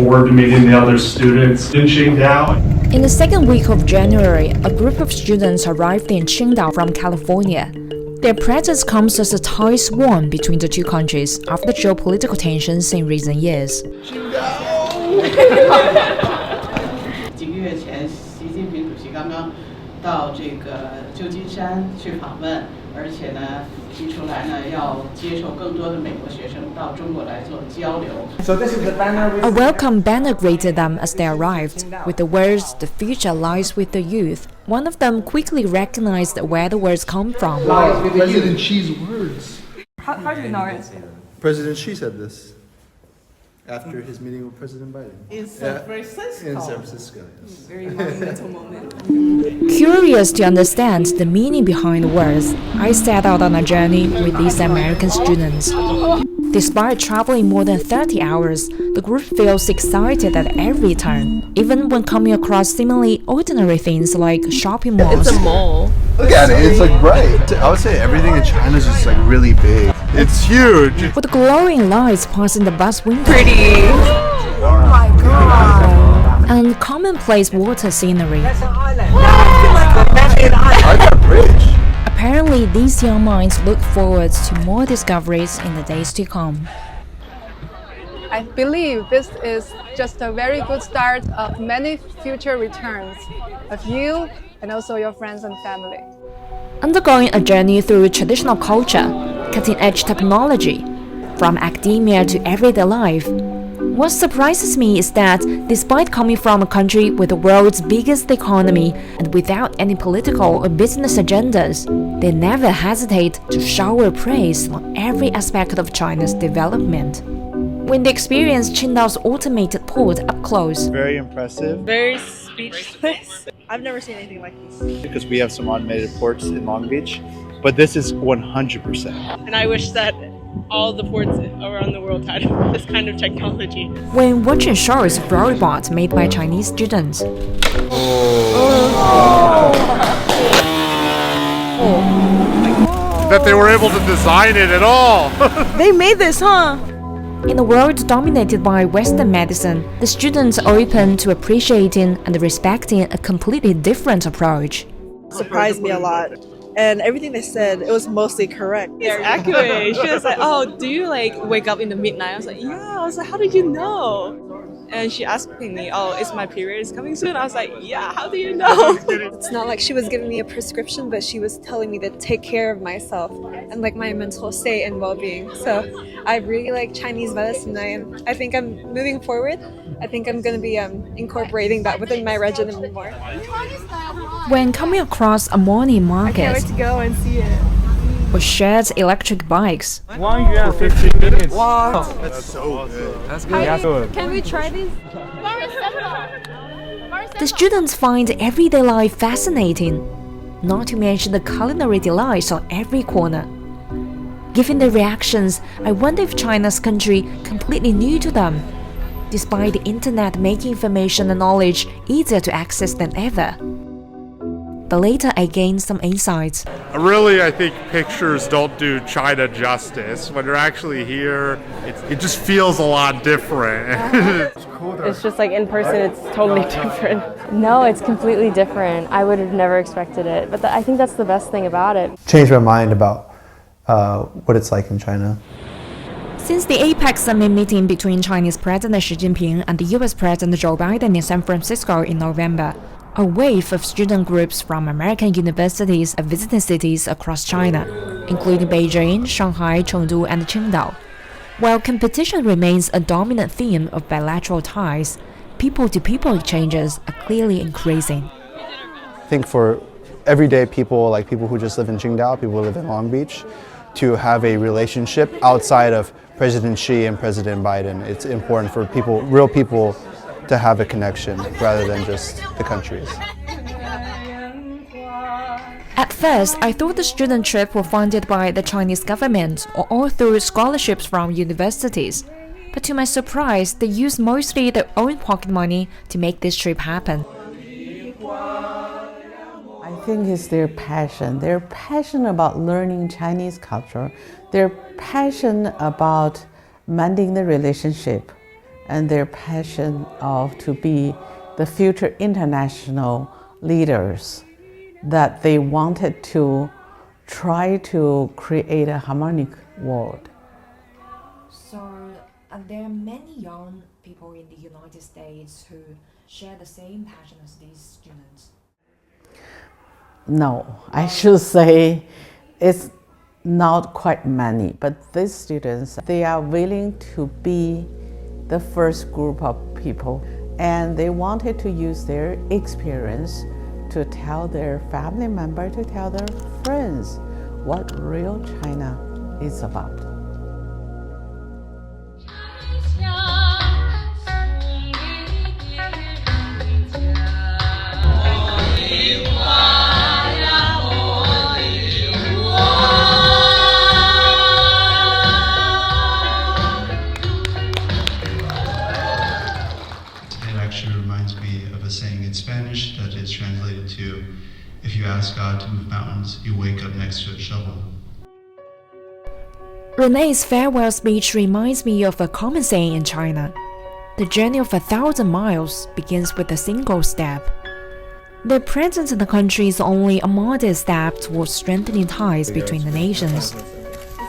forward to meeting the other students in Qingdao. In the second week of January, a group of students arrived in Qingdao from California. Their presence comes as a tie sworn between the two countries after geopolitical tensions in recent years. 几个月前，习近平主席刚刚到这个旧金山去访问，而且呢，提出来呢要接受更多的美国学生到中国来做交流。A welcome banner greeted them as they arrived, with the words, "The future lies with the youth." One of them quickly recognized where the words come from. President Xi's words. How do you know it? President Xi said this after his meeting with President Biden. In San Francisco. In San Francisco, yes. Very monumental moment. Curious to understand the meaning behind the words, I set out on a journey with these American students. Despite traveling more than 30 hours, the group feels excited at every turn, even when coming across seemingly ordinary things like shopping malls. It's a mall. Look at it, it's like bright. I would say everything in China is just like really big. It's huge. With glowing lights passing the bus window. Pretty. Oh my god! And commonplace water scenery. I got bridge. Apparently, these young minds look forward to more discoveries in the days to come. I believe this is just a very good start of many future returns of you and also your friends and family. Undergoing a journey through traditional culture, cutting-edge technology, from academia to everyday life. What surprises me is that despite coming from a country with the world's biggest economy and without any political or business agendas, they never hesitate to shower praise on every aspect of China's development. When they experience Qingdao's automated port up close, very impressive. Very speechless. I've never seen anything like this. Because we have some automated ports in Long Beach, but this is 100%. And I wish that all the ports around the world had this kind of technology. when watching shows of robots made by Chinese students, that they were able to design it at all. They made this, huh? in a world dominated by Western medicine, the students are open to appreciating and respecting a completely different approach. Surprised me a lot. And everything they said, it was mostly correct. It's accurate. She was like, "Oh, do you like wake up in the midnight?" I was like, "Yeah." I was like, "How did you know?" And she asked me, "Oh, is my period coming soon?" I was like, "Yeah, how do you know?" It's not like she was giving me a prescription, but she was telling me to take care of myself and like my mental state and well-being. So I really like Chinese medicine. I think I'm moving forward. I think I'm going to be incorporating that within my regimen more. When coming across a morning I can't market wait to go and see it. with shared electric bikes, For 15 minutes. Wow. That's so good. That's good. Can we try these? the students find everyday life fascinating, not to mention the culinary delights on every corner. Given their reactions, I wonder if China's country completely new to them, despite the internet making information and knowledge easier to access than ever. But later I gained some insights. Really, I think pictures don't do China justice. When you're actually here, it just feels a lot different. It's just like in person, it's totally different. No, it's completely different. I would have never expected it. But I think that's the best thing about it. Changed my mind about what it's like in China. Since the APEC summit meeting between Chinese President Xi Jinping and the U.S. President Joe Biden in San Francisco in November, a wave of student groups from American universities are visiting cities across China, including Beijing, Shanghai, Chengdu, and Qingdao. While competition remains a dominant theme of bilateral ties, people-to-people exchanges are clearly increasing. I think for everyday people, like people who just live in Qingdao, people who live in Long Beach, to have a relationship outside of President Xi and President Biden, it's important for people, real people, to have a connection rather than just the countries. At first, I thought the student trip was funded by the Chinese government or all through scholarships from universities. But to my surprise, they used mostly their own pocket money to make this trip happen. I think it's their passion. They're passionate about learning Chinese culture. They're passionate about mending the relationship. and their passion to be the future international leaders, that they wanted to try to create a harmonic world. So, are there many young people in the United States who share the same passion as these students? No, I should say it's not quite many, but these students, they are willing to be the first group of people, and they wanted to use their experience to tell their family members, to tell their friends what real China is about. Actually reminds me of a saying in Spanish that is translated to, if you ask God to move mountains, you wake up next to a shovel. Renee's farewell speech reminds me of a common saying in China. The journey of 1,000 miles begins with a single step. Their presence in the country is only a modest step towards strengthening ties between the nations.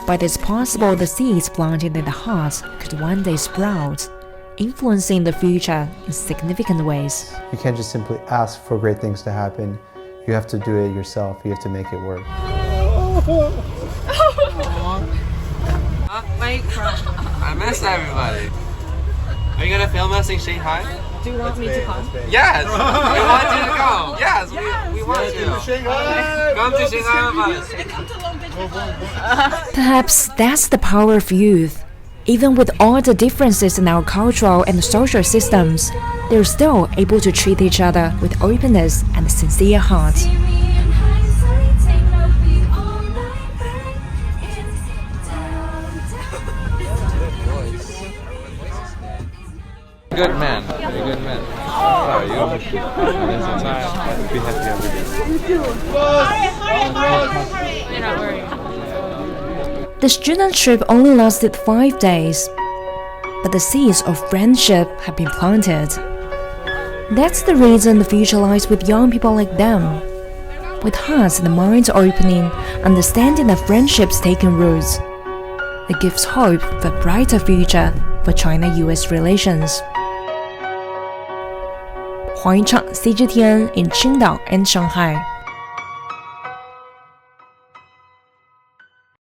But it's possible the seeds planted in the heart could one day sprout, influencing the future in significant ways. You can't just simply ask for great things to happen. You have to do it yourself. You have to make it work. I miss everybody. Are you gonna film us in Shanghai? Do you want me to come? Yes! We want you to come! Yes, we want you. Come to Shanghai with us. Perhaps that's the power of youth. Even with all the differences in our cultural and social systems, they're still able to treat each other with openness and sincere hearts. Good man. You're a good man. How are you? Be happy every day. You're not worried. The student trip only lasted 5 days, but the seeds of friendship have been planted. That's the reason the future lies with young people like them. With hearts and minds opening, understanding that friendships taking roots. It gives hope for a brighter future for China-U.S. relations. Huang Yichang, CGTN in Qingdao and Shanghai.